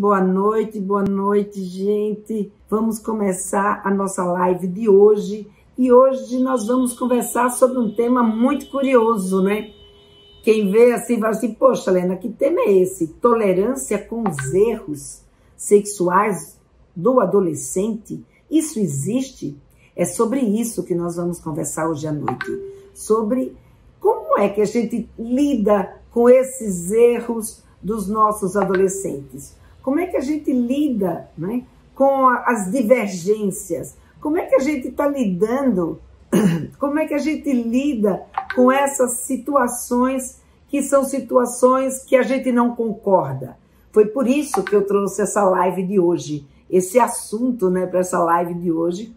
boa noite, gente. Vamos começar a nossa live de hoje. E hoje nós vamos conversar sobre um tema muito curioso, né? Quem vê assim, fala assim, poxa, Lena, que tema é esse? Tolerância com os erros sexuais do adolescente? Isso existe? É sobre isso que nós vamos conversar hoje à noite. Sobre como é que a gente lida com esses erros dos nossos adolescentes. Como é que a gente lida, né, com as divergências? Como é que a gente está lidando? Como é que a gente lida com essas situações que são situações que a gente não concorda? Foi por isso que eu trouxe essa live de hoje, esse assunto, né, para essa live de hoje.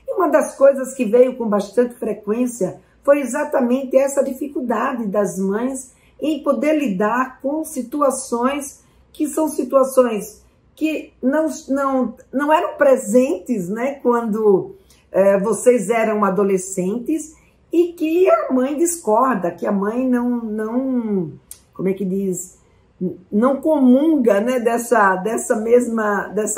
E uma das coisas que veio com bastante frequência foi exatamente essa dificuldade das mães em poder lidar com situações que são situações que não eram presentes, né, quando vocês eram adolescentes, e que a mãe discorda, que a mãe não como é que diz, não comunga, né, dessa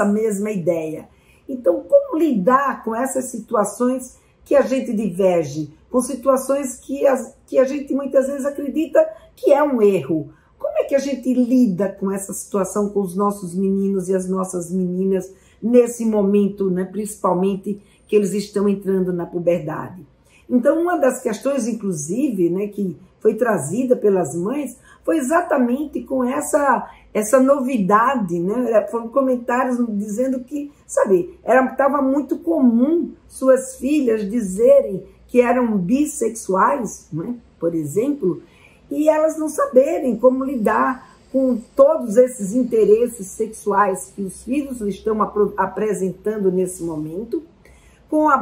mesma ideia. Então, como lidar com essas situações que a gente diverge, com situações que a gente muitas vezes acredita que é um erro? Como é que a gente lida com essa situação com os nossos meninos e as nossas meninas nesse momento, né, principalmente que eles estão entrando na puberdade? Então, uma das questões, inclusive, né, que foi trazida pelas mães, foi exatamente com essa novidade, né? Foram comentários dizendo que, sabe, estava muito comum suas filhas dizerem que eram bissexuais, né, por exemplo, e elas não saberem como lidar com todos esses interesses sexuais que os filhos estão apresentando nesse momento, com a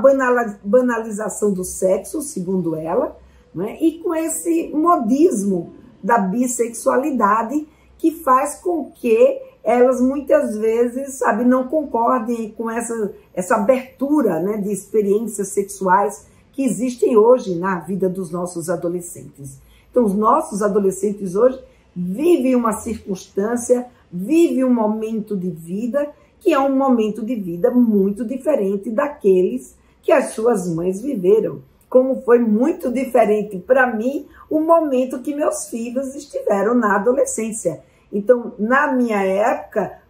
banalização do sexo, segundo ela, né, e com esse modismo da bissexualidade que faz com que elas muitas vezes, sabe, não concordem com essa abertura, né, de experiências sexuais que existem hoje na vida dos nossos adolescentes. Então, os nossos adolescentes hoje vivem uma circunstância, vivem um momento de vida que é um momento de vida muito diferente daqueles que as suas mães viveram. Como foi muito diferente para mim o momento que meus filhos estiveram na adolescência. Então, na minha época,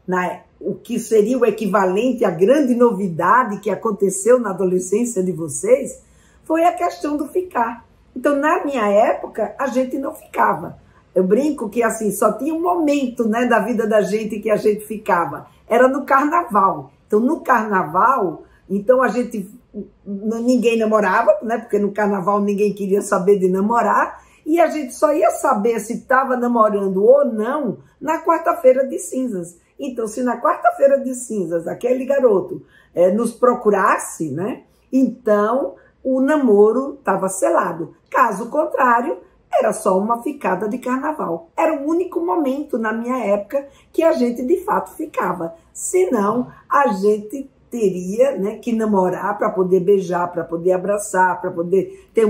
o que seria o equivalente à grande novidade que aconteceu na adolescência de vocês, foi a questão do ficar. Então, na minha época, a gente não ficava. Eu brinco que assim, só tinha um momento, né, da vida da gente que a gente ficava. Era no carnaval. Então, no carnaval, então ninguém namorava, né, porque no carnaval ninguém queria saber de namorar, e a gente só ia saber se estava namorando ou não na quarta-feira de cinzas. Então, se na quarta-feira de cinzas aquele garoto nos procurasse, né, então o namoro estava selado. Caso contrário, era só uma ficada de carnaval. Era o único momento na minha época que a gente de fato ficava. Senão, a gente teria, né, que namorar para poder beijar, para poder abraçar, para poder ter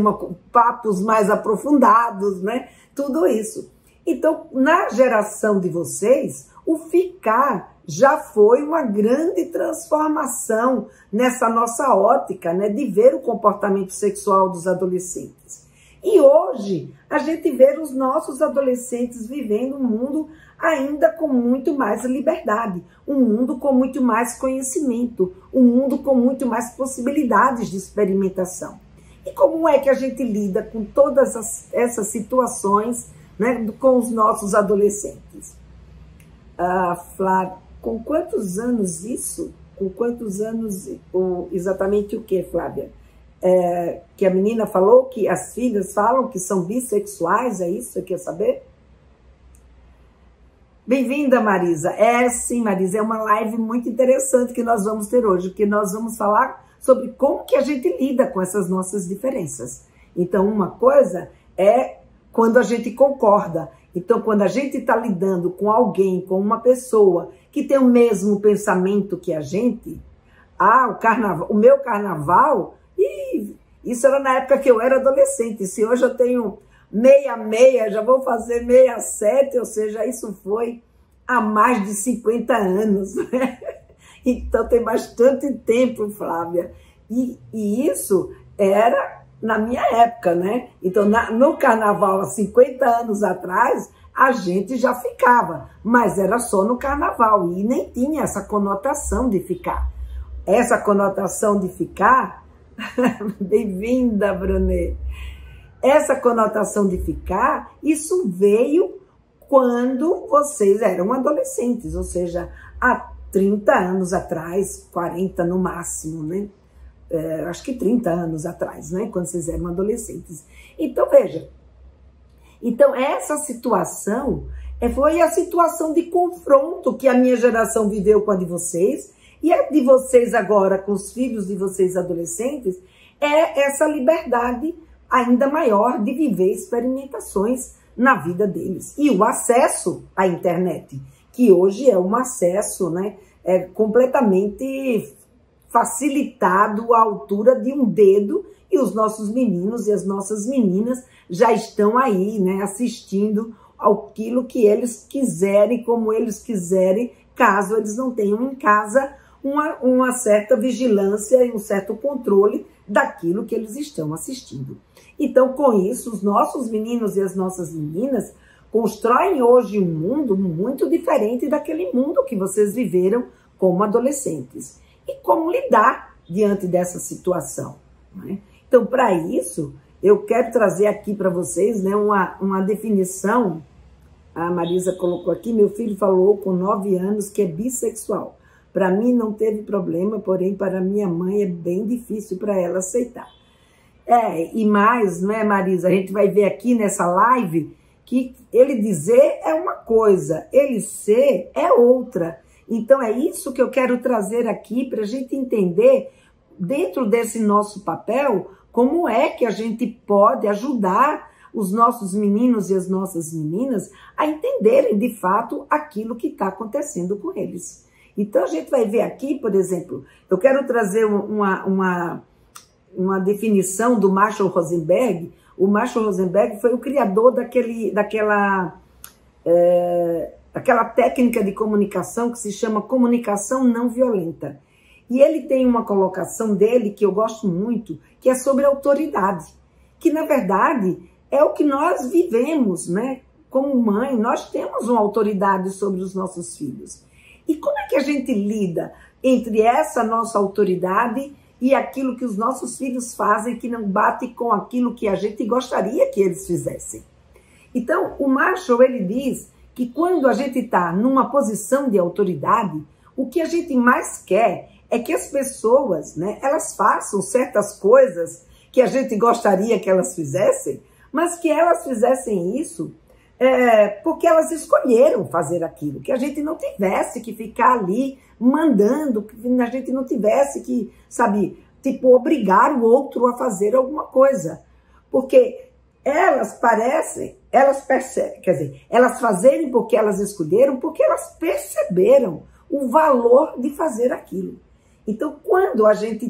papos mais aprofundados, né? Tudo isso. Então, na geração de vocês, o ficar já foi uma grande transformação nessa nossa ótica, né, de ver o comportamento sexual dos adolescentes. E hoje, a gente vê os nossos adolescentes vivendo um mundo ainda com muito mais liberdade, um mundo com muito mais conhecimento, um mundo com muito mais possibilidades de experimentação. E como é que a gente lida com todas essas situações, né, com os nossos adolescentes? Flávia, com quantos anos isso? Com quantos anos, exatamente o que, Flávia? Que a menina falou que as filhas falam que são bissexuais, é isso que você quer saber? Bem-vinda, Marisa. Sim, Marisa, é uma live muito interessante que nós vamos ter hoje, porque nós vamos falar sobre como que a gente lida com essas nossas diferenças. Então, uma coisa é quando a gente concorda. Então, quando a gente está lidando com alguém, com uma pessoa que tem o mesmo pensamento que a gente, o meu carnaval, isso era na época que eu era adolescente. Se hoje eu tenho 66, já vou fazer 67, ou seja, isso foi há mais de 50 anos, né? Então tem bastante tempo, Flávia. E isso era na minha época, né? Então no carnaval, há 50 anos atrás, a gente já ficava, mas era só no carnaval e nem tinha essa conotação de ficar. Essa conotação de ficar, bem-vinda, Brunet. Essa conotação de ficar, isso veio quando vocês eram adolescentes, ou seja, há 30 anos atrás, 40 no máximo, né? Acho que 30 anos atrás, né? Quando vocês eram adolescentes. Então, veja. Então, essa situação foi a situação de confronto que a minha geração viveu com a de vocês, e a de vocês agora, com os filhos de vocês adolescentes, é essa liberdade ainda maior de viver experimentações na vida deles. E o acesso à internet, que hoje é um acesso, né, completamente facilitado à altura de um dedo, e os nossos meninos e as nossas meninas já estão aí, né, assistindo aquilo que eles quiserem, como eles quiserem, caso eles não tenham em casa uma certa vigilância e um certo controle daquilo que eles estão assistindo. Então, com isso, os nossos meninos e as nossas meninas constroem hoje um mundo muito diferente daquele mundo que vocês viveram como adolescentes. E como lidar diante dessa situação, né? Então, para isso, eu quero trazer aqui para vocês, né, uma definição. A Marisa colocou aqui: meu filho falou com 9 anos que é bissexual. Para mim não teve problema, porém para minha mãe é bem difícil para ela aceitar. E mais, não é, Marisa? A gente vai ver aqui nessa live que ele dizer é uma coisa, ele ser é outra. Então é isso que eu quero trazer aqui para a gente entender, dentro desse nosso papel, como é que a gente pode ajudar os nossos meninos e as nossas meninas a entenderem de fato aquilo que está acontecendo com eles. Então a gente vai ver aqui, por exemplo, eu quero trazer uma definição do Marshall Rosenberg. O Marshall Rosenberg foi o criador daquela técnica de comunicação que se chama comunicação não violenta. E ele tem uma colocação dele que eu gosto muito, que é sobre autoridade, que na verdade é o que nós vivemos, né? Como mãe, nós temos uma autoridade sobre os nossos filhos. E como é que a gente lida entre essa nossa autoridade e aquilo que os nossos filhos fazem que não bate com aquilo que a gente gostaria que eles fizessem? Então, o Marshall, ele diz que quando a gente está numa posição de autoridade, o que a gente mais quer é que as pessoas, né, elas façam certas coisas que a gente gostaria que elas fizessem, mas que elas fizessem isso porque elas escolheram fazer aquilo, que a gente não tivesse que ficar ali mandando, que a gente não tivesse que, sabe, tipo, obrigar o outro a fazer alguma coisa. Porque elas percebem, quer dizer, elas fazerem porque elas escolheram, porque elas perceberam o valor de fazer aquilo. Então, quando a gente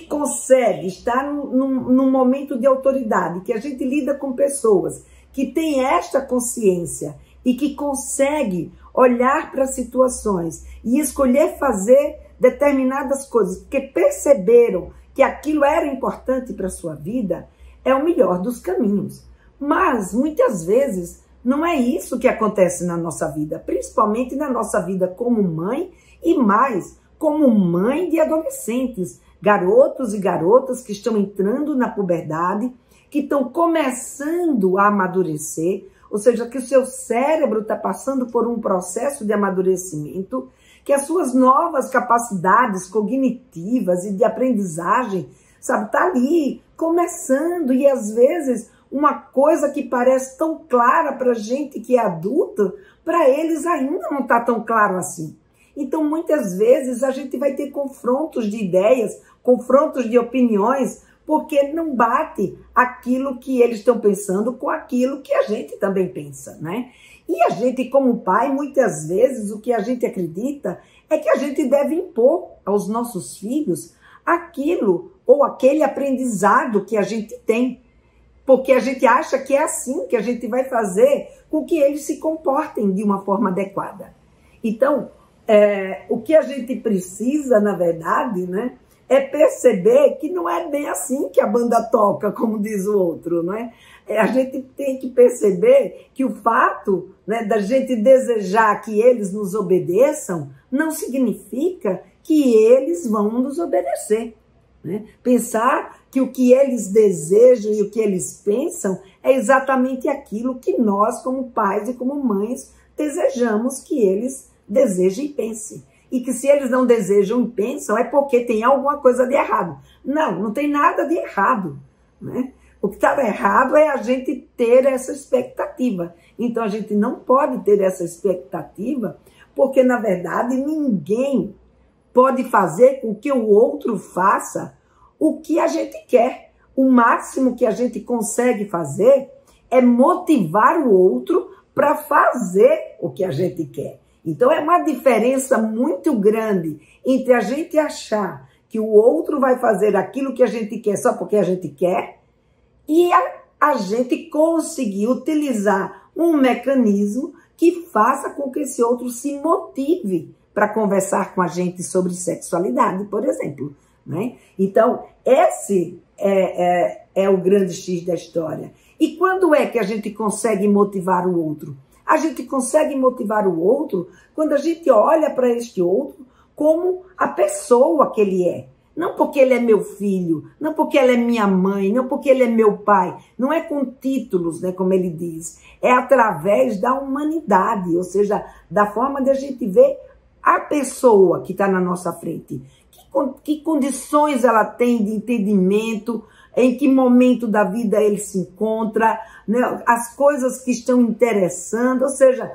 consegue estar num momento de autoridade, que a gente lida com pessoas que têm esta consciência e que consegue olhar para situações e escolher fazer determinadas coisas, porque perceberam que aquilo era importante para a sua vida, é o melhor dos caminhos. Mas, muitas vezes, não é isso que acontece na nossa vida, principalmente na nossa vida como mãe e mais como mãe de adolescentes, garotos e garotas que estão entrando na puberdade, que estão começando a amadurecer, ou seja, que o seu cérebro está passando por um processo de amadurecimento, que as suas novas capacidades cognitivas e de aprendizagem, sabe, tá ali começando, e às vezes uma coisa que parece tão clara para a gente que é adulta, para eles ainda não está tão claro assim. Então, muitas vezes, a gente vai ter confrontos de ideias, confrontos de opiniões, porque não bate aquilo que eles estão pensando com aquilo que a gente também pensa, né? E a gente, como pai, muitas vezes, o que a gente acredita é que a gente deve impor aos nossos filhos aquilo ou aquele aprendizado que a gente tem. porque a gente acha que é assim que a gente vai fazer com que eles se comportem de uma forma adequada. Então, o que a gente precisa, na verdade, né, é perceber que não é bem assim que a banda toca, como diz o outro, né? A gente tem que perceber que o fato, né, da gente desejar que eles nos obedeçam não significa que eles vão nos obedecer, né? Pensar que o que eles desejam e o que eles pensam é exatamente aquilo que nós, como pais e como mães, desejamos que eles desejem e pensem. E que se eles não desejam e pensam, é porque tem alguma coisa de errado. Não, não tem nada de errado, né? O que estava errado é a gente ter essa expectativa. Então, a gente não pode ter essa expectativa, porque, na verdade, ninguém pode fazer com que o outro faça o que a gente quer. O máximo que a gente consegue fazer é motivar o outro para fazer o que a gente quer. Então, é uma diferença muito grande entre a gente achar que o outro vai fazer aquilo que a gente quer só porque a gente quer e a gente conseguir utilizar um mecanismo que faça com que esse outro se motive para conversar com a gente sobre sexualidade, por exemplo, né? Então, esse é o grande X da história. E quando é que a gente consegue motivar o outro? A gente consegue motivar o outro quando a gente olha para este outro como a pessoa que ele é. Não porque ele é meu filho, não porque ela é minha mãe, não porque ele é meu pai. Não é com títulos, né, como ele diz. É através da humanidade, ou seja, da forma de a gente ver a pessoa que está na nossa frente. Que condições ela tem de entendimento, em que momento da vida ele se encontra, né, as coisas que estão interessando, ou seja,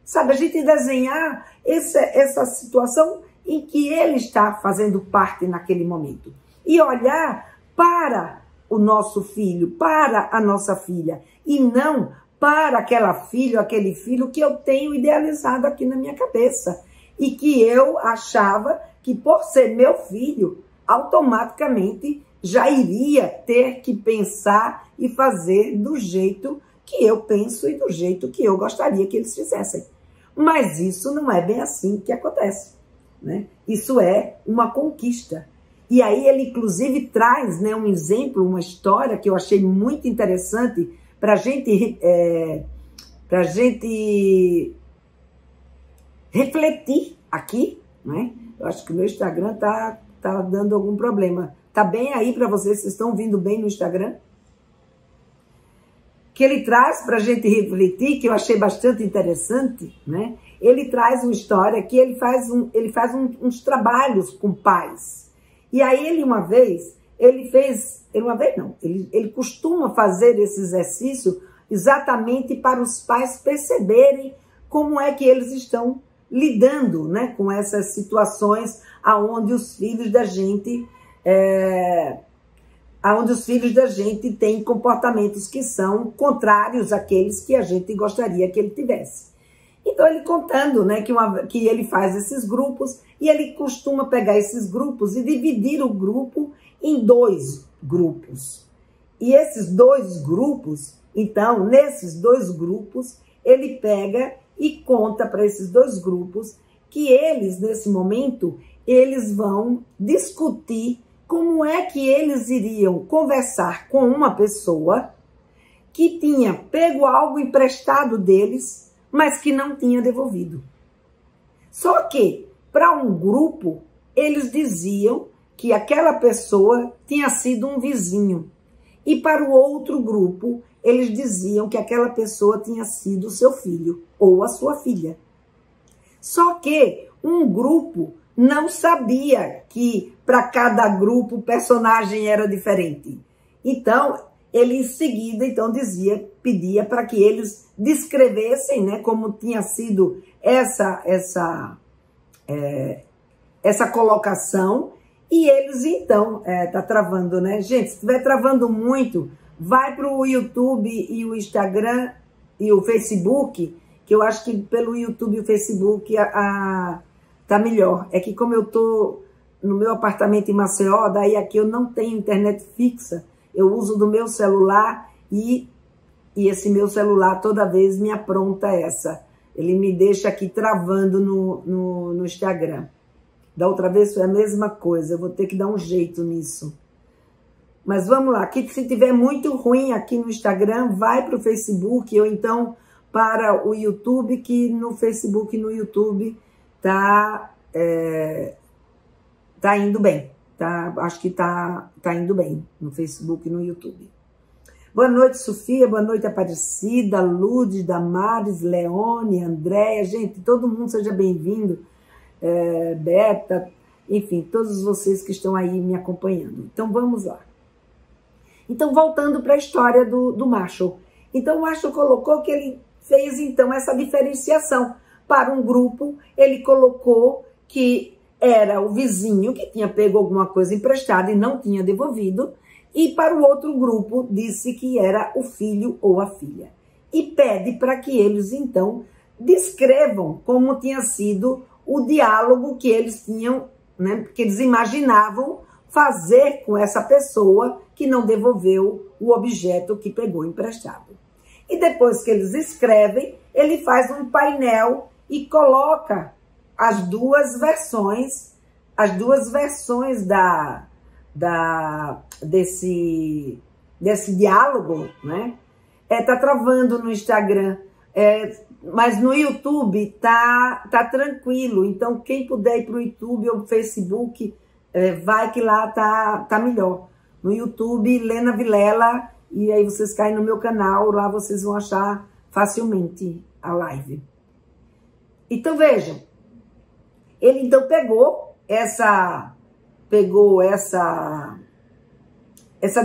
sabe, a gente desenhar essa situação em que ele está fazendo parte naquele momento. E olhar para o nosso filho, para a nossa filha, e não para aquela filha, aquele filho que eu tenho idealizado aqui na minha cabeça. E que eu achava que por ser meu filho, automaticamente já iria ter que pensar e fazer do jeito que eu penso e do jeito que eu gostaria que eles fizessem. Mas isso não é bem assim que acontece, né? Isso é uma conquista. E aí ele, inclusive, traz, né, um exemplo, uma história que eu achei muito interessante para a gente refletir aqui, né? Eu acho que o meu Instagram tá dando algum problema. Tá bem aí para vocês? Vocês estão ouvindo bem no Instagram? Que ele traz para a gente refletir, que eu achei bastante interessante, né? Ele traz uma história que ele faz uns trabalhos com pais. E aí ele costuma fazer esse exercício exatamente para os pais perceberem como é que eles estão lidando, né, com essas situações aonde os filhos da gente têm comportamentos que são contrários àqueles que a gente gostaria que ele tivesse. Então ele contando, né, que ele faz esses grupos e ele costuma pegar esses grupos e dividir o grupo em 2 grupos. E esses 2 grupos, então, nesses 2 grupos, ele pega e conta para esses 2 grupos que eles, nesse momento, eles vão discutir como é que eles iriam conversar com uma pessoa que tinha pego algo emprestado deles, mas que não tinha devolvido. Só que, para um grupo, eles diziam que aquela pessoa tinha sido um vizinho. E para o outro grupo, eles diziam que aquela pessoa tinha sido o seu filho ou a sua filha. Só que um grupo não sabia que para cada grupo o personagem era diferente. Então, ele em seguida pedia para que eles descrevessem, né, como tinha sido essa colocação. E eles então, tá travando, né? Gente, se estiver travando muito, vai para o YouTube e o Instagram e o Facebook, que eu acho que pelo YouTube e o Facebook tá melhor. É que como eu tô no meu apartamento em Maceió, daí aqui eu não tenho internet fixa, eu uso do meu celular E esse meu celular toda vez me apronta essa. Ele me deixa aqui travando no Instagram. Da outra vez foi a mesma coisa, eu vou ter que dar um jeito nisso. Mas vamos lá, que se tiver muito ruim aqui no Instagram, vai para o Facebook ou então para o YouTube, que no Facebook e no YouTube tá indo bem. Tá, acho que tá indo bem no Facebook e no YouTube. Boa noite, Sofia. Boa noite, Aparecida, Lude, Damares, Leone, Andréia. Gente, todo mundo seja bem-vindo. Beta, enfim, todos vocês que estão aí me acompanhando. Então, vamos lá. Então, voltando para a história do Marshall. Então, o Marshall colocou que ele fez, então, essa diferenciação. Para um grupo, ele colocou que era o vizinho que tinha pego alguma coisa emprestada e não tinha devolvido, e para o outro grupo disse que era o filho ou a filha. E pede para que eles, então, descrevam como tinha sido o diálogo que eles tinham, né, que eles imaginavam fazer com essa pessoa que não devolveu o objeto que pegou emprestado. E depois que eles escrevem, ele faz um painel e coloca as duas versões desse diálogo, né? Tá travando no Instagram, mas no YouTube tá tranquilo. Então, quem puder ir para o YouTube ou Facebook, vai que lá tá melhor. No YouTube, Lena Vilela, e aí vocês caem no meu canal, lá vocês vão achar facilmente a live. Então, vejam, ele então pegou essa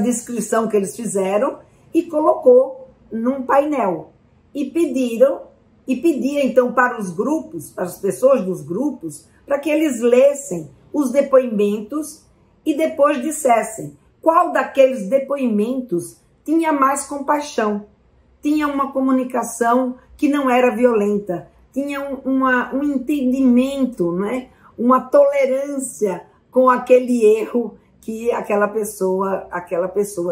descrição que eles fizeram e colocou num painel. E pedia então para os grupos, para as pessoas dos grupos, para que eles lessem os depoimentos e depois dissessem qual daqueles depoimentos tinha mais compaixão, tinha uma comunicação que não era violenta, tinha um entendimento, né? Uma tolerância com aquele erro que aquela pessoa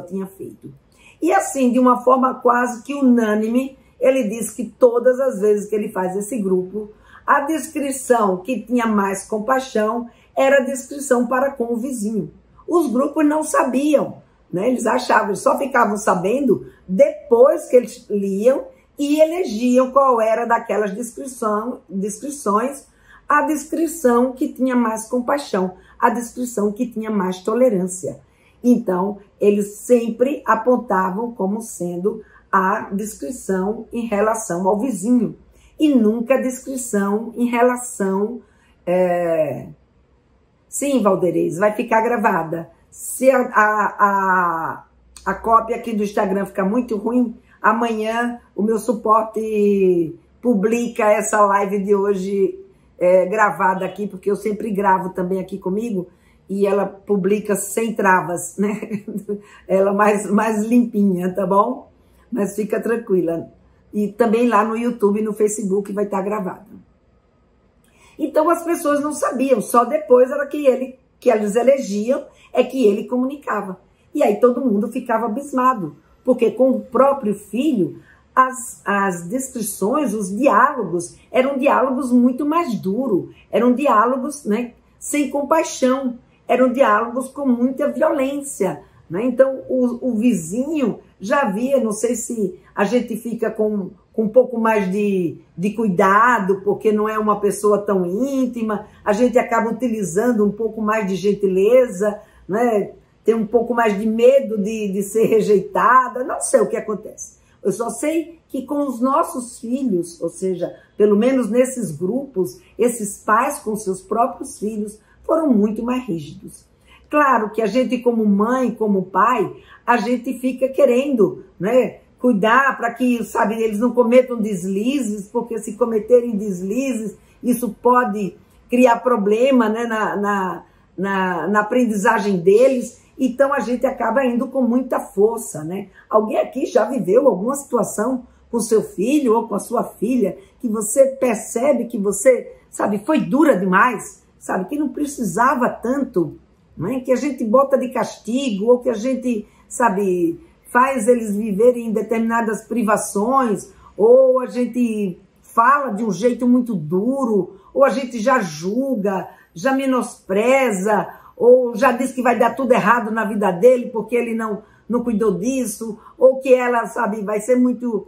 tinha feito. E assim, de uma forma quase que unânime, ele diz que todas as vezes que ele faz esse grupo, a descrição que tinha mais compaixão era a descrição para com o vizinho. Os grupos não sabiam, né? Eles achavam, eles só ficavam sabendo depois que eles liam e elegiam qual era daquelas descrições a descrição que tinha mais compaixão, a descrição que tinha mais tolerância. Então, eles sempre apontavam como sendo a descrição em relação ao vizinho e nunca a descrição em relação... Sim, Valderez, vai ficar gravada. Se a cópia aqui do Instagram ficar muito ruim, amanhã o meu suporte publica essa live de hoje gravada aqui, porque eu sempre gravo também aqui comigo, e ela publica sem travas, né? Ela mais limpinha, tá bom? Mas fica tranquila. E também lá no YouTube e no Facebook vai estar gravada. Então as pessoas não sabiam, só depois era que eles elegiam, é que ele comunicava. E aí todo mundo ficava abismado, porque com o próprio filho, as descrições, os diálogos, eram diálogos muito mais duros, eram diálogos, né, sem compaixão, eram diálogos com muita violência, né? Então o vizinho já via, não sei se a gente fica com um pouco mais de cuidado, porque não é uma pessoa tão íntima, a gente acaba utilizando um pouco mais de gentileza, né? Tem um pouco mais de medo de ser rejeitada, não sei o que acontece. Eu só sei que com os nossos filhos, ou seja, pelo menos nesses grupos, esses pais com seus próprios filhos foram muito mais rígidos. Claro que a gente como mãe, como pai, a gente fica querendo, né, cuidar para que, sabe, eles não cometam deslizes, porque se cometerem deslizes, isso pode criar problema, né, na aprendizagem deles. Então, a gente acaba indo com muita força, né? Alguém aqui já viveu alguma situação com seu filho ou com a sua filha que você percebe que você, sabe, foi dura demais, sabe, que não precisava tanto, né? Que a gente bota de castigo ou que a gente, sabe, faz eles viverem em determinadas privações, ou a gente fala de um jeito muito duro, ou a gente já julga, já menospreza, ou já diz que vai dar tudo errado na vida dele porque ele não cuidou disso, ou que ela, sabe, vai ser muito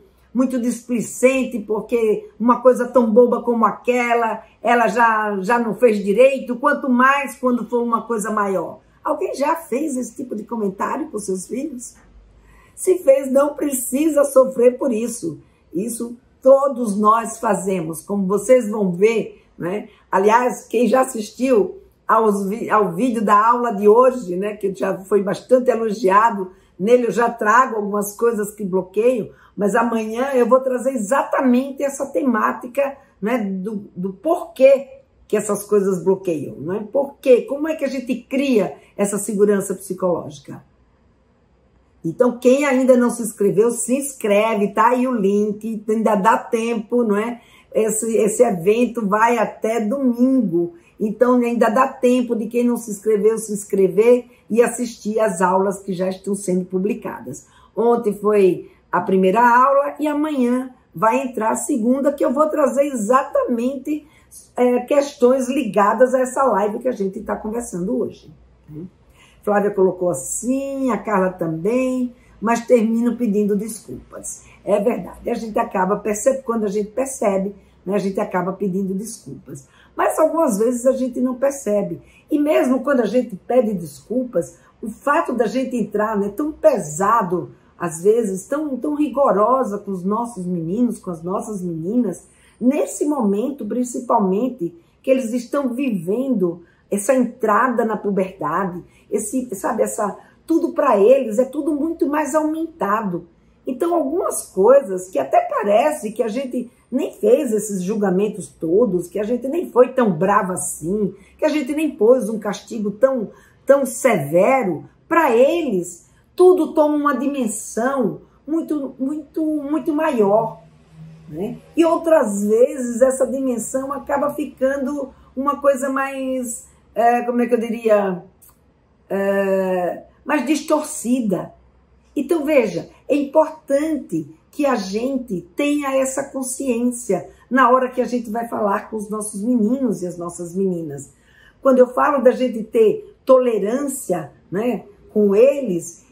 displicente porque uma coisa tão boba como aquela, ela já não fez direito, quanto mais quando for uma coisa maior. Alguém já fez esse tipo de comentário com seus filhos? Se fez, não precisa sofrer por isso. Isso todos nós fazemos, como vocês vão ver, né? Aliás, quem já assistiu ao vídeo da aula de hoje, né, que já foi bastante elogiado, nele eu já trago algumas coisas que bloqueiam, mas amanhã eu vou trazer exatamente essa temática, né, do porquê que essas coisas bloqueiam, né? Por quê? Como é que a gente cria essa segurança psicológica? Então, quem ainda não se inscreveu, se inscreve, tá aí o link, ainda dá tempo, não é? Esse evento vai até domingo, então ainda dá tempo de quem não se inscreveu, se inscrever e assistir às aulas que já estão sendo publicadas. Ontem foi a primeira aula e amanhã vai entrar a segunda, que eu vou trazer exatamente questões ligadas a essa live que a gente está conversando hoje. Flávia colocou assim, a Carla também, mas termino pedindo desculpas. É verdade, a gente acaba quando a gente percebe, né, a gente acaba pedindo desculpas. Mas algumas vezes a gente não percebe. E mesmo quando a gente pede desculpas, o fato da gente entrar, né, tão pesado, às vezes, tão rigorosa com os nossos meninos, com as nossas meninas, nesse momento, principalmente, que eles estão vivendo essa entrada na puberdade, tudo para eles é tudo muito mais aumentado. Então, algumas coisas que até parece que a gente nem fez esses julgamentos todos, que a gente nem foi tão brava assim, que a gente nem pôs um castigo tão severo, para eles, tudo toma uma dimensão muito maior, né? E outras vezes essa dimensão acaba ficando uma coisa mais, como é que eu diria, mais distorcida. Então, veja, é importante que a gente tenha essa consciência na hora que a gente vai falar com os nossos meninos e as nossas meninas. Quando eu falo da gente ter tolerância, né, com eles,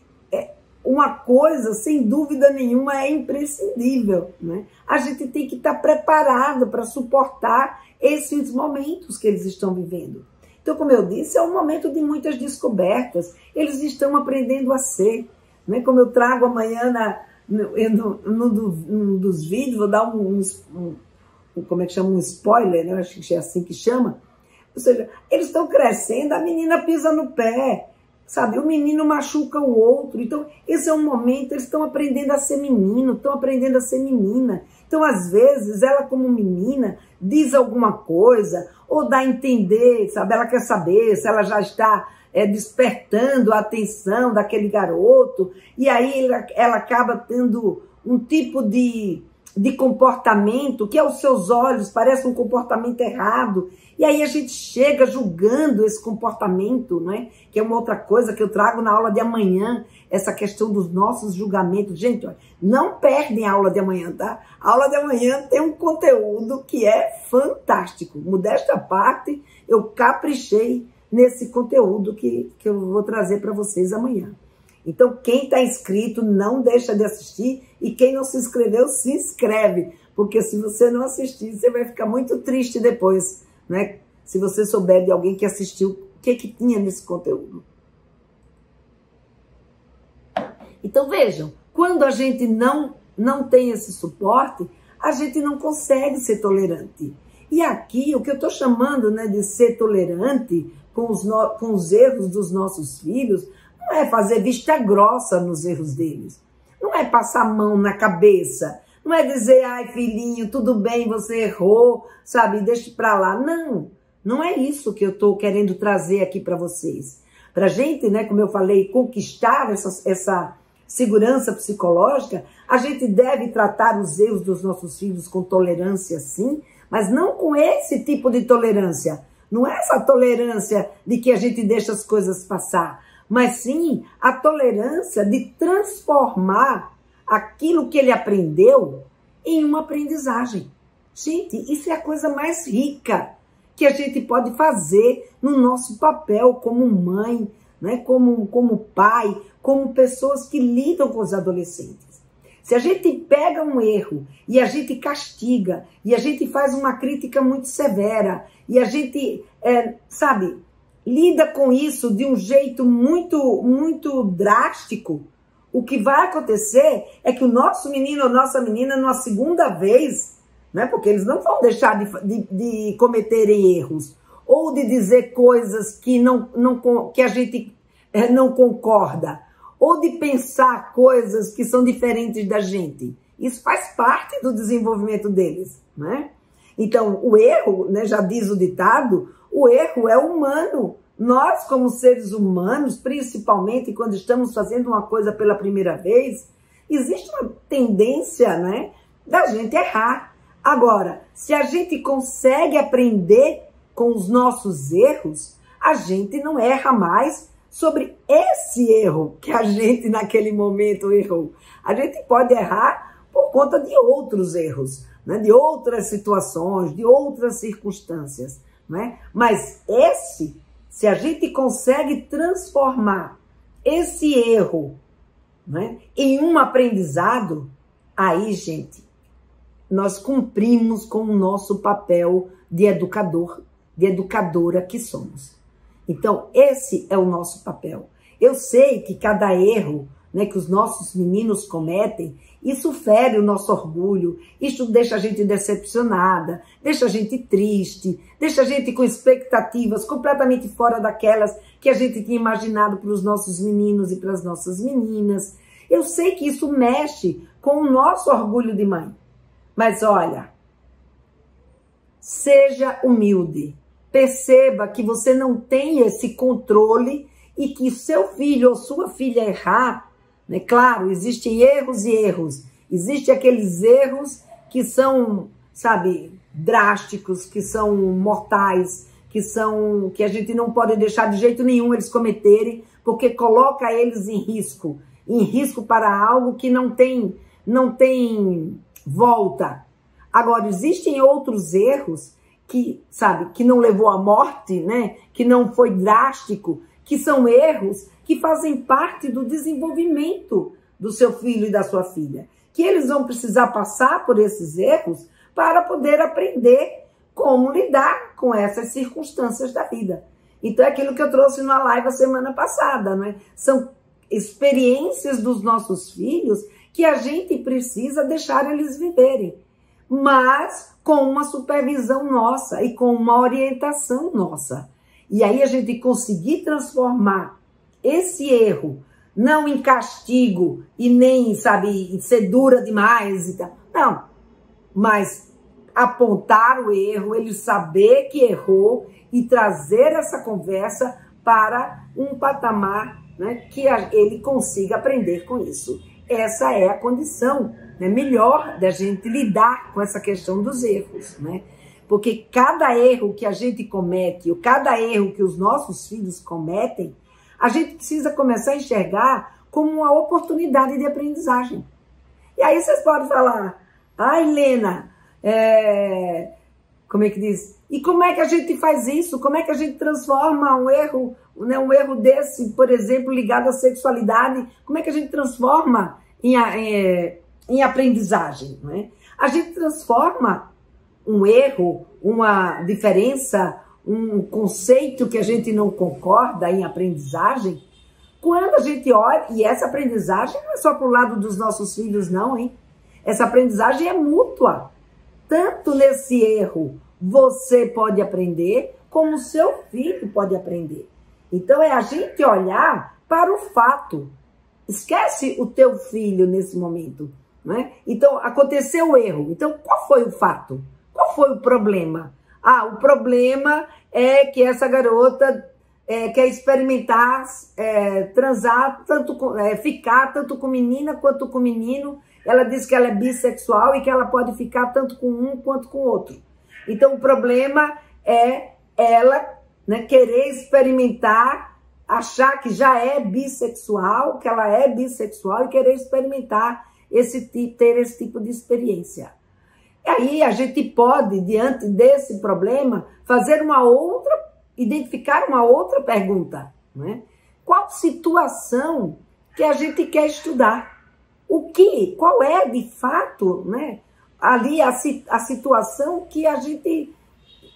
uma coisa, sem dúvida nenhuma, é imprescindível, né? A gente tem que estar preparado para suportar esses momentos que eles estão vivendo. Então, como eu disse, é um momento de muitas descobertas. Eles estão aprendendo a ser, né? Como eu trago amanhã num dos vídeos, vou dar como é que chama? Um spoiler, né? Acho que é assim que chama. Ou seja, eles estão crescendo, a menina pisa no pé, sabe? O menino machuca o outro. Então, esse é um momento, eles estão aprendendo a ser menino, estão aprendendo a ser menina. Então, às vezes, ela como menina diz alguma coisa, ou dá a entender, sabe? Ela quer saber se ela já está despertando a atenção daquele garoto, e aí ela acaba tendo um tipo de comportamento que aos seus olhos parece um comportamento errado, e aí a gente chega julgando esse comportamento, né? Que é uma outra coisa que eu trago na aula de amanhã, essa questão dos nossos julgamentos. Gente, olha, não perdem a aula de amanhã, tá? A aula de amanhã tem um conteúdo que é fantástico. Modesta parte, eu caprichei nesse conteúdo que eu vou trazer para vocês amanhã. Então, quem está inscrito, não deixa de assistir, e quem não se inscreveu, se inscreve, porque se você não assistir, você vai ficar muito triste depois, né? Se você souber de alguém que assistiu, o que tinha nesse conteúdo. Então, vejam, quando a gente não tem esse suporte, a gente não consegue ser tolerante. E aqui, o que eu estou chamando, né, de ser tolerante com os erros dos nossos filhos, não é fazer vista grossa nos erros deles. Não é passar a mão na cabeça. Não é dizer, ai filhinho, tudo bem, você errou, sabe, deixa pra lá. Não, não é isso que eu estou querendo trazer aqui para vocês. Pra gente, né, como eu falei, conquistar essa segurança psicológica, a gente deve tratar os erros dos nossos filhos com tolerância, sim, mas não com esse tipo de tolerância. Não é essa tolerância de que a gente deixa as coisas passar. mas sim a tolerância de transformar aquilo que ele aprendeu em uma aprendizagem. Gente, isso é a coisa mais rica que a gente pode fazer no nosso papel como mãe, né? como pai, como pessoas que lidam com os adolescentes. Se a gente pega um erro e a gente castiga, e a gente faz uma crítica muito severa, e a gente, lida com isso de um jeito muito drástico, o que vai acontecer é que o nosso menino ou nossa menina, numa segunda vez, né, porque eles não vão deixar de cometerem erros, ou de dizer coisas que a gente não concorda, ou de pensar coisas que são diferentes da gente. Isso faz parte do desenvolvimento deles, né? Então, o erro, né, já diz o ditado, o erro é humano. Nós, como seres humanos, principalmente quando estamos fazendo uma coisa pela primeira vez, existe uma tendência, né, da gente errar. Agora, se a gente consegue aprender com os nossos erros, a gente não erra mais sobre esse erro que a gente naquele momento errou. A gente pode errar por conta de outros erros, né, de outras situações, de outras circunstâncias, né? Mas se a gente consegue transformar esse erro, né, em um aprendizado, aí, gente, nós cumprimos com o nosso papel de educador, de educadora que somos. Então, esse é o nosso papel. Eu sei que cada erro, né, que os nossos meninos cometem, isso fere o nosso orgulho, isso deixa a gente decepcionada, deixa a gente triste, deixa a gente com expectativas completamente fora daquelas que a gente tinha imaginado para os nossos meninos e para as nossas meninas. Eu sei que isso mexe com o nosso orgulho de mãe. Mas olha, seja humilde, perceba que você não tem esse controle e que seu filho ou sua filha errar, né? Claro, existem erros e erros. Existem aqueles erros que são, drásticos, que são mortais, que a gente não pode deixar de jeito nenhum eles cometerem, porque coloca eles em risco para algo que não tem volta. Agora, existem outros erros que não levou à morte, né? Que não foi drástico, que são erros que fazem parte do desenvolvimento do seu filho e da sua filha. Que eles vão precisar passar por esses erros para poder aprender como lidar com essas circunstâncias da vida. Então, é aquilo que eu trouxe na live a semana passada, né? São experiências dos nossos filhos que a gente precisa deixar eles viverem, mas com uma supervisão nossa e com uma orientação nossa. E aí a gente conseguir transformar esse erro, não em castigo e nem, em ser dura demais e tal. Não, mas apontar o erro, ele saber que errou e trazer essa conversa para um patamar, né, que ele consiga aprender com isso. Essa é a condição, né, melhor da gente lidar com essa questão dos erros, né? Porque cada erro que a gente comete, ou cada erro que os nossos filhos cometem, a gente precisa começar a enxergar como uma oportunidade de aprendizagem. E aí vocês podem falar, Helena, como é que diz? E como é que a gente faz isso? Como é que a gente transforma um erro, né, um erro desse, por exemplo, ligado à sexualidade, como é que a gente transforma em aprendizagem? Né? A gente transforma um erro, uma diferença, um conceito que a gente não concorda em aprendizagem, quando a gente olha, e essa aprendizagem não é só para o lado dos nossos filhos não, hein? Essa aprendizagem é mútua. Tanto nesse erro você pode aprender, como o seu filho pode aprender. Então é a gente olhar para o fato. Esquece o teu filho nesse momento, né? Então aconteceu o erro. Então qual foi o fato? Qual foi o problema? O problema é que essa garota quer experimentar, transar, ficar tanto com menina quanto com menino. Ela diz que ela é bissexual e que ela pode ficar tanto com um quanto com o outro. Então o problema é ela, né, querer experimentar achar que já é bissexual, que ela é bissexual e querer experimentar ter esse tipo de experiência. E aí a gente pode, diante desse problema, identificar uma outra pergunta, né? Qual situação que a gente quer estudar? Qual é de fato, né, ali a situação que a gente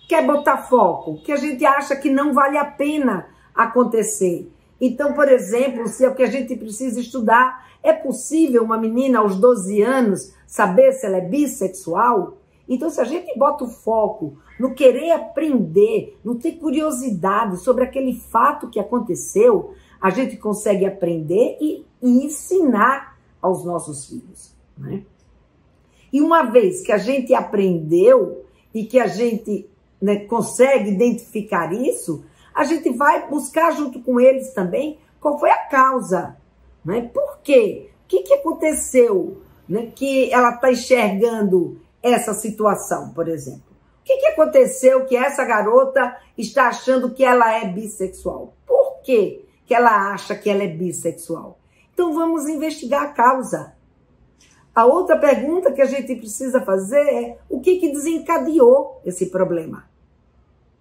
quer botar foco, que a gente acha que não vale a pena acontecer. Então, por exemplo, se é o que a gente precisa estudar, é possível uma menina aos 12 anos saber se ela é bissexual? Então, se a gente bota o foco no querer aprender, no ter curiosidade sobre aquele fato que aconteceu, a gente consegue aprender e ensinar aos nossos filhos, né? E uma vez que a gente aprendeu e que a gente, né, consegue identificar isso, a gente vai buscar junto com eles também qual foi a causa, né? Por quê? O que aconteceu, né, que ela está enxergando essa situação, por exemplo? O que aconteceu que essa garota está achando que ela é bissexual? Por quê que ela acha que ela é bissexual? Então vamos investigar a causa. A outra pergunta que a gente precisa fazer é o que desencadeou esse problema?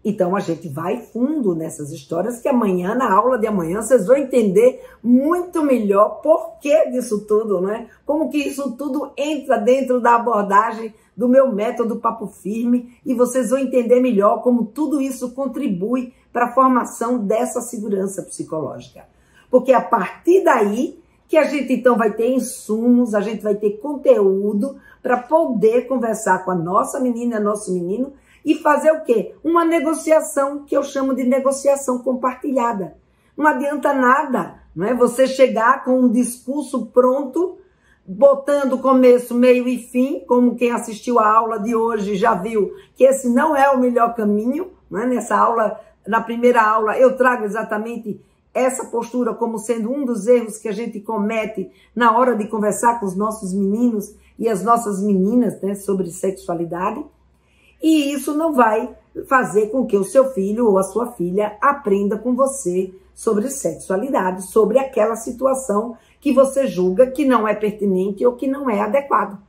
Então a gente vai fundo nessas histórias que amanhã, na aula de amanhã, vocês vão entender muito melhor por que disso tudo, né? Como que isso tudo entra dentro da abordagem do meu método Papo Firme e vocês vão entender melhor como tudo isso contribui para a formação dessa segurança psicológica. Porque a partir daí que a gente então vai ter insumos, a gente vai ter conteúdo para poder conversar com a nossa menina, nosso menino e fazer o quê? Uma negociação que eu chamo de negociação compartilhada. Não adianta nada, não é? Você chegar com um discurso pronto, botando começo, meio e fim, como quem assistiu a aula de hoje já viu que esse não é o melhor caminho, não é? Nessa aula, na primeira aula, eu trago exatamente essa postura como sendo um dos erros que a gente comete na hora de conversar com os nossos meninos e as nossas meninas, né, sobre sexualidade. E isso não vai fazer com que o seu filho ou a sua filha aprenda com você sobre sexualidade, sobre aquela situação que você julga que não é pertinente ou que não é adequado.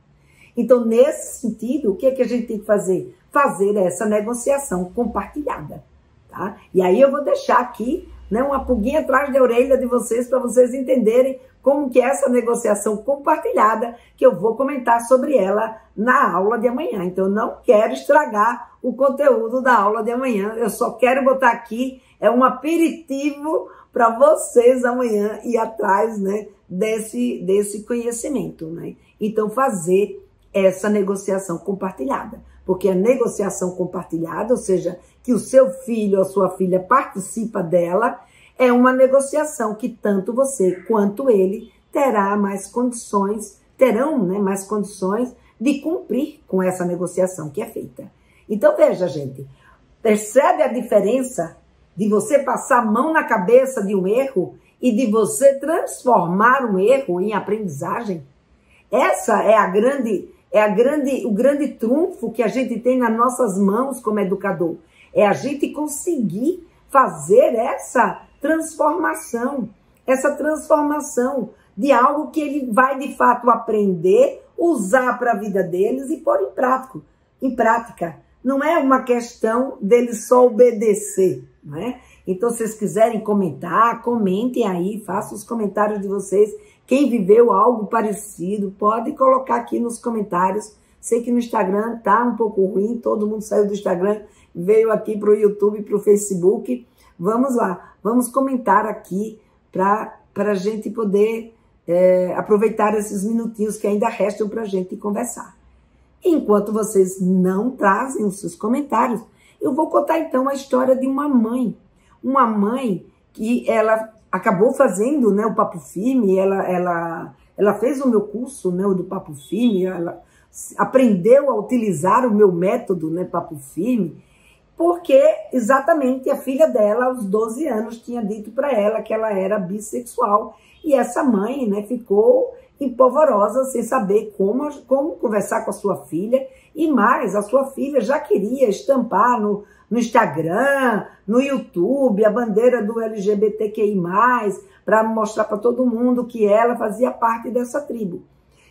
Então, nesse sentido, o que a gente tem que fazer? Fazer essa negociação compartilhada, tá? E aí eu vou deixar aqui, né, uma pulguinha atrás da orelha de vocês para vocês entenderem como que é essa negociação compartilhada, que eu vou comentar sobre ela na aula de amanhã. Então, eu não quero estragar o conteúdo da aula de amanhã, eu só quero botar aqui, um aperitivo para vocês amanhã ir atrás, né, desse conhecimento, né? Então, fazer essa negociação compartilhada, porque a negociação compartilhada, ou seja, que o seu filho ou a sua filha participa dela, é uma negociação que tanto você quanto ele terão, né, mais condições de cumprir com essa negociação que é feita. Então, veja, gente, percebe a diferença de você passar a mão na cabeça de um erro e de você transformar um erro em aprendizagem? Essa é o grande trunfo que a gente tem nas nossas mãos como educador. É a gente conseguir fazer essa transformação de algo que ele vai de fato aprender, usar para a vida deles e pôr em prática. Não é uma questão dele só obedecer, não é? Então, se vocês quiserem comentar, comentem aí, façam os comentários de vocês. Quem viveu algo parecido, pode colocar aqui nos comentários. Sei que no Instagram tá um pouco ruim, todo mundo saiu do Instagram, veio aqui para o YouTube, para o Facebook. Vamos lá, vamos comentar aqui para a gente poder aproveitar esses minutinhos que ainda restam para a gente conversar. Enquanto vocês não trazem os seus comentários, eu vou contar então a história de uma mãe. Uma mãe que ela acabou fazendo, né, o Papo Firme, ela fez o meu curso, né, o do Papo Firme, ela aprendeu a utilizar o meu método, né, Papo Firme, porque exatamente a filha dela, aos 12 anos, tinha dito para ela que ela era bissexual. E essa mãe, né, ficou empolvorosa sem saber como conversar com a sua filha. E mais, a sua filha já queria estampar no Instagram, no YouTube, a bandeira do LGBTQI+, para mostrar para todo mundo que ela fazia parte dessa tribo.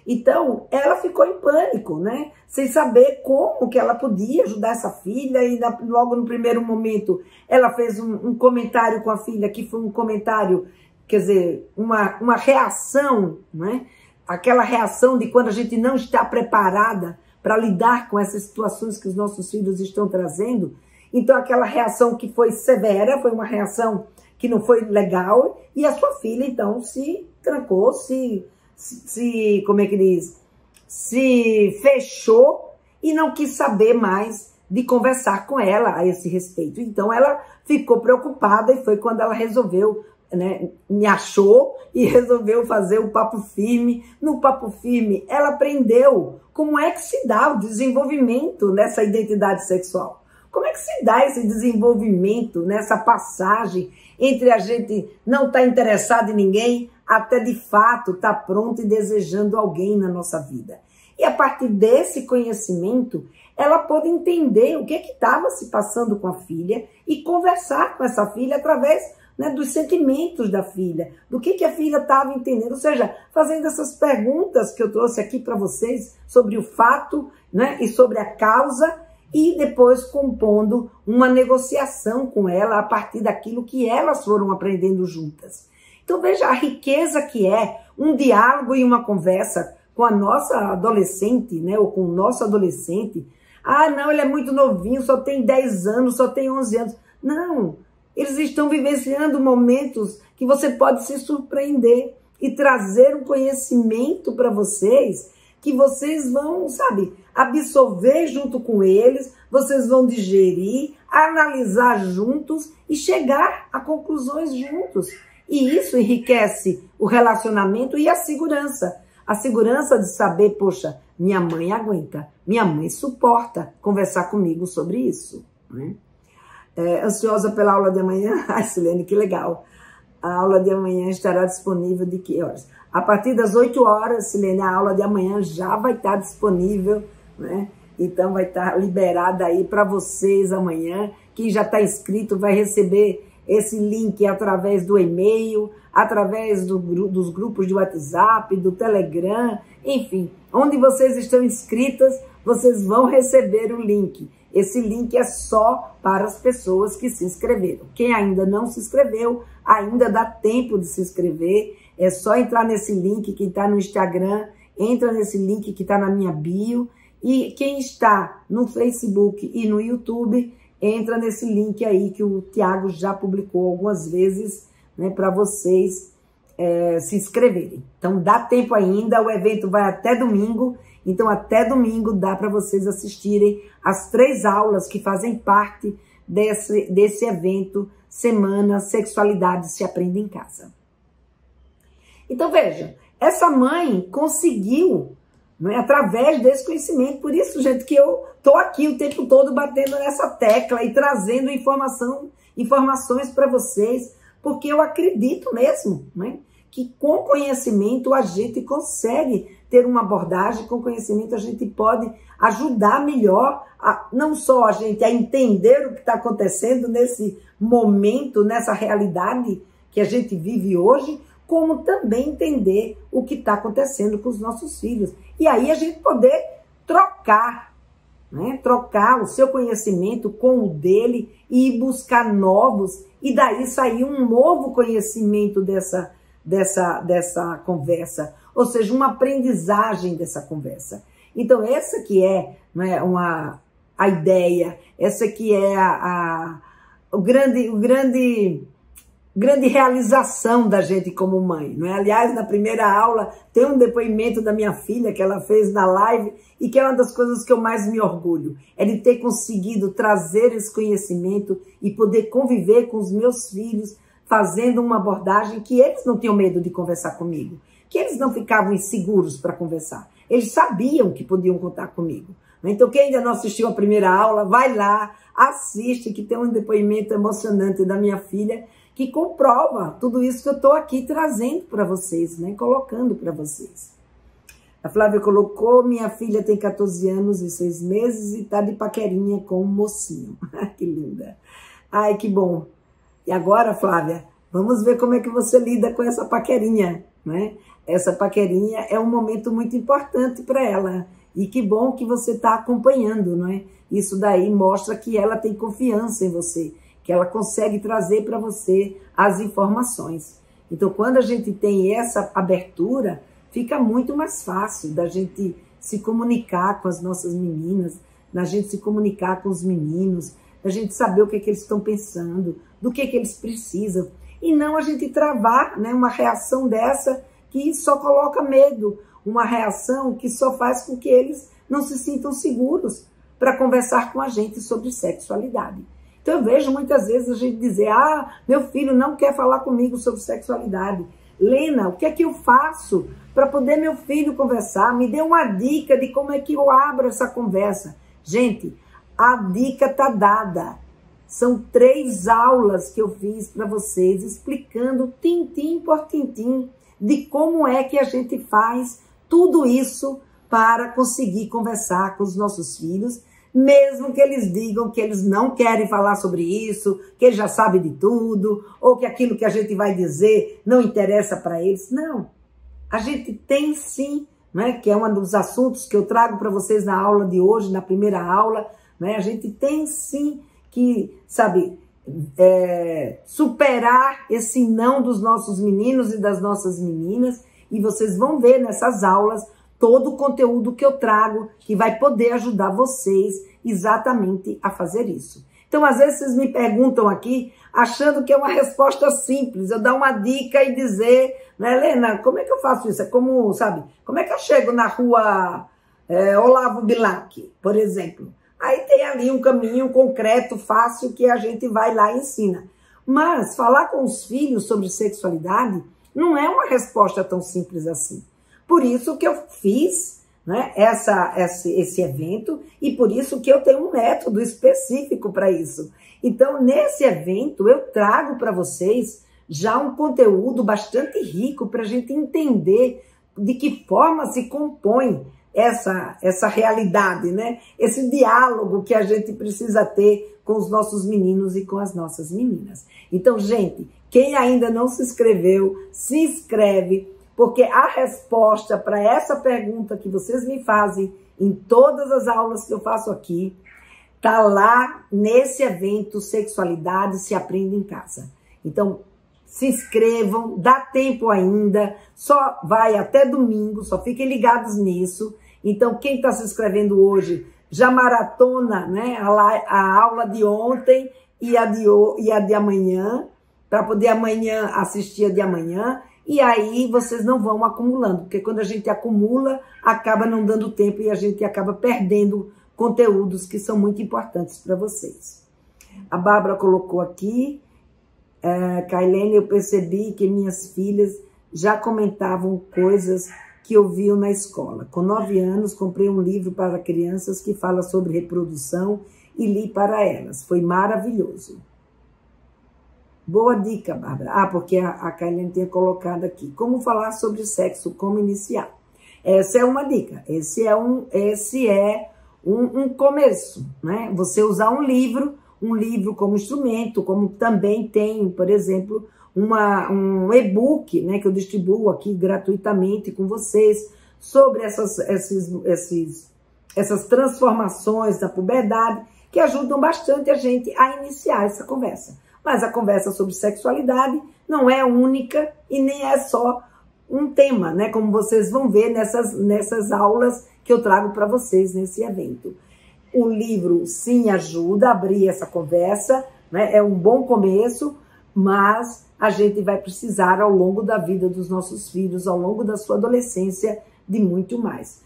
Então, ela ficou em pânico, né? Sem saber como que ela podia ajudar essa filha, e logo no primeiro momento ela fez um comentário com a filha, que foi um comentário, quer dizer, uma reação, né? Aquela reação de quando a gente não está preparada para lidar com essas situações que os nossos filhos estão trazendo. Então, aquela reação que foi severa, foi uma reação que não foi legal, e a sua filha, então, se trancou, como é que diz? Se fechou e não quis saber mais de conversar com ela a esse respeito. Então, ela ficou preocupada e foi quando ela resolveu, né, me achou e resolveu fazer o Papo Firme. No Papo Firme, ela aprendeu como é que se dá o desenvolvimento nessa identidade sexual. Como é que se dá esse desenvolvimento nessa passagem entre a gente não estar interessado em ninguém até de fato estar pronto e desejando alguém na nossa vida. E a partir desse conhecimento, ela pôde entender o que estava se passando com a filha e conversar com essa filha através, né, dos sentimentos da filha, do que a filha estava entendendo, ou seja, fazendo essas perguntas que eu trouxe aqui para vocês sobre o fato, né, e sobre a causa, e depois compondo uma negociação com ela a partir daquilo que elas foram aprendendo juntas. Então veja a riqueza que é um diálogo e uma conversa com a nossa adolescente, né, ou com o nosso adolescente. Ah, não, ele é muito novinho, só tem 10 anos, só tem 11 anos. Não, eles estão vivenciando momentos que você pode se surpreender e trazer um conhecimento para vocês que vocês vão, sabe, absorver junto com eles, vocês vão digerir, analisar juntos e chegar a conclusões juntos. E isso enriquece o relacionamento e a segurança. A segurança de saber, poxa, minha mãe aguenta, minha mãe suporta conversar comigo sobre isso, né? Ansiosa pela aula de amanhã? Ai, Silene, que legal. A aula de amanhã estará disponível de que horas? A partir das 8 horas, Silene, a aula de amanhã já vai estar disponível, né? Então vai estar liberada aí para vocês amanhã. Quem já está inscrito vai receber esse link através do e-mail, através dos grupos de WhatsApp, do Telegram, enfim, onde vocês estão inscritas, vocês vão receber o link. Esse link é só para as pessoas que se inscreveram. Quem ainda não se inscreveu, ainda dá tempo de se inscrever. É só entrar nesse link que está no Instagram, entra nesse link que está na minha bio. E quem está no Facebook e no YouTube, entra nesse link aí que o Tiago já publicou algumas vezes, né, para vocês se inscreverem. Então dá tempo ainda, o evento vai até domingo, então até domingo dá para vocês assistirem as 3 aulas que fazem parte desse evento, Semana Sexualidade se Aprende em Casa. Então veja, essa mãe conseguiu, não é, através desse conhecimento, por isso, gente, que eu estou aqui o tempo todo batendo nessa tecla e trazendo informações para vocês, porque eu acredito mesmo, né, que com conhecimento a gente consegue ter uma abordagem, com conhecimento a gente pode ajudar melhor, não só a gente a entender o que está acontecendo nesse momento, nessa realidade que a gente vive hoje, como também entender o que está acontecendo com os nossos filhos. E aí a gente poder trocar, né? Trocar o seu conhecimento com o dele e buscar novos, e daí sair um novo conhecimento dessa conversa, ou seja, uma aprendizagem dessa conversa. Então essa que é, né, a ideia, essa que é o grande realização da gente como mãe, não é? Aliás, na primeira aula tem um depoimento da minha filha que ela fez na live e que é uma das coisas que eu mais me orgulho, é de ter conseguido trazer esse conhecimento e poder conviver com os meus filhos, fazendo uma abordagem que eles não tinham medo de conversar comigo, que eles não ficavam inseguros para conversar, eles sabiam que podiam contar comigo. Então quem ainda não assistiu a primeira aula, vai lá, assiste, que tem um depoimento emocionante da minha filha, que comprova tudo isso que eu estou aqui trazendo para vocês, né? Colocando para vocês. A Flávia colocou, minha filha tem 14 anos e 6 meses e está de paquerinha com um mocinho. Que linda. Ai, que bom. E agora, Flávia, vamos ver como é que você lida com essa paquerinha, né? Essa paquerinha é um momento muito importante para ela. E que bom que você está acompanhando, não é? Isso daí mostra que ela tem confiança em você, que ela consegue trazer para você as informações. Então, quando a gente tem essa abertura, fica muito mais fácil da gente se comunicar com as nossas meninas, da gente se comunicar com os meninos, da gente saber o que é que eles estão pensando, do que é que eles precisam. E não a gente travar, né, uma reação dessa que só coloca medo, uma reação que só faz com que eles não se sintam seguros para conversar com a gente sobre sexualidade. Então eu vejo muitas vezes a gente dizer, meu filho não quer falar comigo sobre sexualidade. Lena, o que é que eu faço para poder meu filho conversar? Me dê uma dica de como é que eu abro essa conversa. Gente, a dica está dada. São 3 aulas que eu fiz para vocês, explicando tintim por tintim de como é que a gente faz tudo isso para conseguir conversar com os nossos filhos, mesmo que eles digam que eles não querem falar sobre isso, que eles já sabem de tudo, ou que aquilo que a gente vai dizer não interessa para eles. Não, a gente tem sim, né, que é um dos assuntos que eu trago para vocês na aula de hoje, na primeira aula, né, a gente tem sim que, sabe, superar esse não dos nossos meninos e das nossas meninas, e vocês vão ver nessas aulas todo o conteúdo que eu trago, que vai poder ajudar vocês exatamente a fazer isso. Então, às vezes, vocês me perguntam aqui, achando que é uma resposta simples, eu dar uma dica e dizer, né, Helena, como é que eu faço isso? É como, sabe, como é que eu chego na rua Olavo Bilac, por exemplo? Aí tem ali um caminho concreto, fácil, que a gente vai lá e ensina. Mas falar com os filhos sobre sexualidade não é uma resposta tão simples assim. Por isso que eu fiz, né, esse evento e por isso que eu tenho um método específico para isso. Então, nesse evento, eu trago para vocês já um conteúdo bastante rico para a gente entender de que forma se compõe essa realidade, né? Esse diálogo que a gente precisa ter com os nossos meninos e com as nossas meninas. Então, gente, quem ainda não se inscreveu, se inscreve, porque a resposta para essa pergunta que vocês me fazem em todas as aulas que eu faço aqui, tá lá nesse evento Sexualidade se Aprende em Casa. Então, se inscrevam, dá tempo ainda, só vai até domingo, só fiquem ligados nisso. Então, quem está se inscrevendo hoje, já maratona, né, a aula de ontem e a de amanhã, para poder amanhã assistir a de amanhã. E aí vocês não vão acumulando, porque quando a gente acumula, acaba não dando tempo e a gente acaba perdendo conteúdos que são muito importantes para vocês. A Bárbara colocou aqui, Kailene, eu percebi que minhas filhas já comentavam coisas que ouviam na escola. Com 9 anos, comprei um livro para crianças que fala sobre reprodução e li para elas. Foi maravilhoso. Boa dica, Bárbara. Porque a Kailene tinha colocado aqui. Como falar sobre sexo, como iniciar. Essa é uma dica. Esse é um começo, né? Você usar um livro como instrumento, como também tem, por exemplo, um e-book, né, que eu distribuo aqui gratuitamente com vocês sobre essas transformações da puberdade que ajudam bastante a gente a iniciar essa conversa. Mas a conversa sobre sexualidade não é única e nem é só um tema, né, como vocês vão ver nessas aulas que eu trago para vocês nesse evento. O livro sim ajuda a abrir essa conversa, né, é um bom começo, mas a gente vai precisar ao longo da vida dos nossos filhos, ao longo da sua adolescência, de muito mais.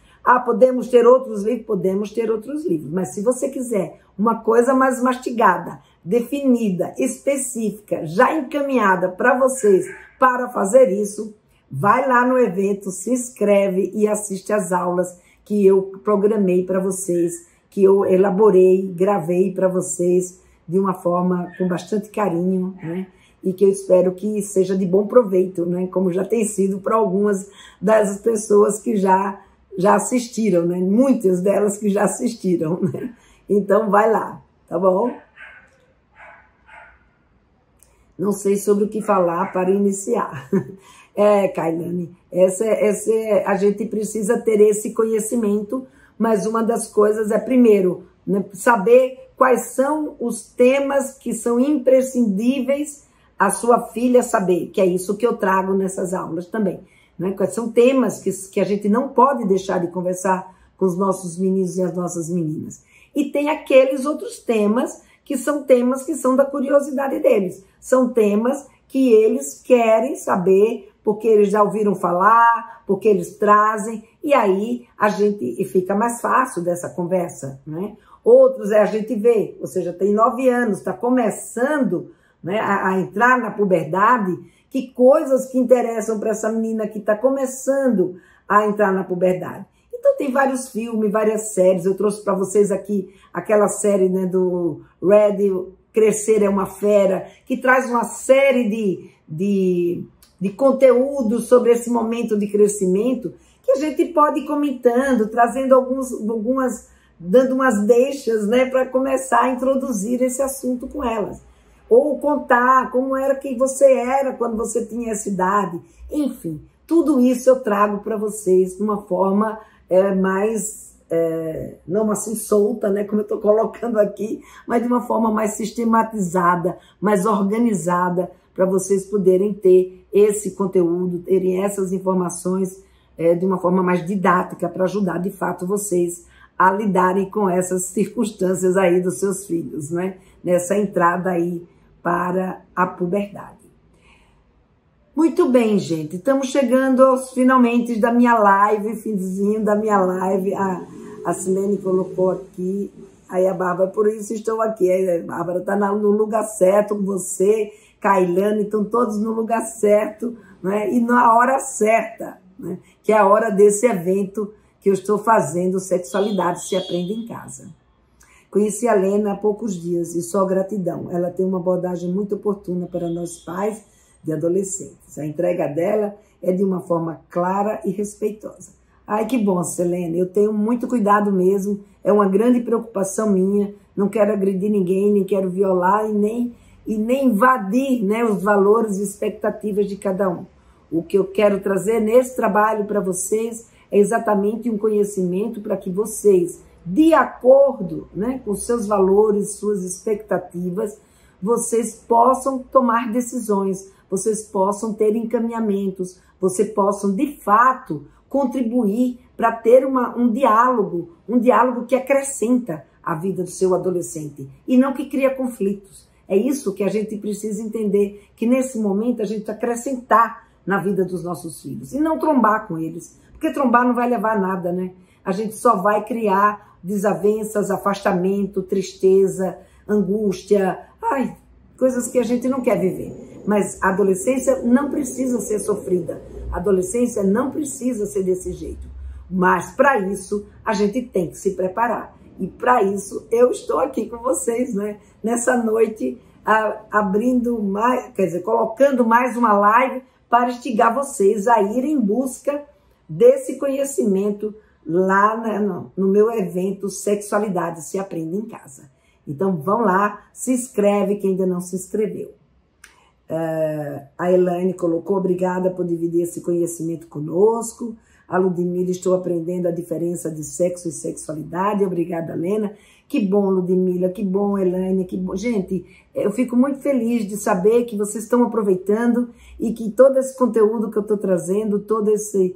Podemos ter outros livros? Podemos ter outros livros, mas se você quiser uma coisa mais mastigada, definida, específica, já encaminhada para vocês para fazer isso, vai lá no evento, se inscreve e assiste às aulas que eu programei para vocês, que eu elaborei, gravei para vocês de uma forma com bastante carinho, né? E que eu espero que seja de bom proveito, né? Como já tem sido para algumas das pessoas que já já assistiram, né? Muitas delas que já assistiram, né? Então vai lá, tá bom? Não sei sobre o que falar para iniciar. Kailane, a gente precisa ter esse conhecimento, mas uma das coisas é, primeiro, né, saber quais são os temas que são imprescindíveis a sua filha saber, que é isso que eu trago nessas aulas também. Né? Quais são temas que a gente não pode deixar de conversar com os nossos meninos e as nossas meninas. E tem aqueles outros temas que são da curiosidade deles. São temas que eles querem saber, porque eles já ouviram falar, porque eles trazem, e aí e fica mais fácil dessa conversa, né? Outros a gente vê, ou seja, tem 9 anos, está começando, né, a entrar na puberdade, que coisas que interessam para essa menina que está começando a entrar na puberdade. Então tem vários filmes, várias séries. Eu trouxe para vocês aqui aquela série, né, do Red, Crescer é uma Fera, que traz uma série de conteúdo sobre esse momento de crescimento, que a gente pode ir comentando, trazendo dando umas deixas, né, para começar a introduzir esse assunto com elas. Ou contar como era que você era quando você tinha essa idade. Enfim, tudo isso eu trago para vocês de uma forma mais, não assim solta, né, como eu estou colocando aqui, mas de uma forma mais sistematizada, mais organizada, para vocês poderem ter esse conteúdo, terem essas informações de uma forma mais didática, para ajudar de fato vocês a lidarem com essas circunstâncias aí dos seus filhos, né? Nessa entrada aí para a puberdade. Muito bem, gente, estamos chegando aos finalmente da minha live, finzinho da minha live. A Silene colocou aqui, aí a Bárbara, por isso estou aqui. A Bárbara está no lugar certo com você, Kailane, estão todos no lugar certo, né? E na hora certa, né? Que é a hora desse evento que eu estou fazendo, Sexualidade se Aprende em Casa. Conheci a Lena há poucos dias e só gratidão. Ela tem uma abordagem muito oportuna para nós pais de adolescentes. A entrega dela é de uma forma clara e respeitosa. Ai, que bom, Selene. Eu tenho muito cuidado mesmo. É uma grande preocupação minha. Não quero agredir ninguém, nem quero violar e nem invadir, né, os valores e expectativas de cada um. O que eu quero trazer nesse trabalho para vocês é exatamente um conhecimento para que vocês, de acordo, né, com seus valores, suas expectativas, vocês possam tomar decisões, vocês possam ter encaminhamentos, vocês possam, de fato, contribuir para ter um diálogo que acrescenta a vida do seu adolescente e não que cria conflitos. É isso que a gente precisa entender, que nesse momento a gente acrescentar na vida dos nossos filhos e não trombar com eles, porque trombar não vai levar a nada, né? A gente só vai criar desavenças, afastamento, tristeza, angústia, coisas que a gente não quer viver. Mas a adolescência não precisa ser sofrida, a adolescência não precisa ser desse jeito. Mas para isso a gente tem que se preparar. E para isso eu estou aqui com vocês, né? Nessa noite, colocando mais uma live para instigar vocês a irem em busca desse conhecimento lá no meu evento Sexualidade se Aprende em Casa. Então vão lá, se inscreve quem ainda não se inscreveu. A Elaine colocou, obrigada por dividir esse conhecimento conosco. A Ludmila, estou aprendendo a diferença de sexo e sexualidade. Obrigada, Lena. Que bom, Ludmila, que bom, Elaine, que bom. Gente, eu fico muito feliz de saber que vocês estão aproveitando e que todo esse conteúdo que eu estou trazendo, todo esse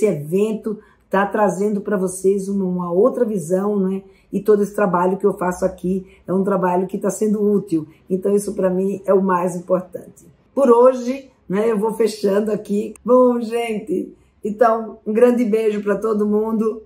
evento está trazendo para vocês uma outra visão, né? E todo esse trabalho que eu faço aqui é um trabalho que está sendo útil. Então isso para mim é o mais importante. Por hoje, né, eu vou fechando aqui. Bom, gente, então um grande beijo para todo mundo.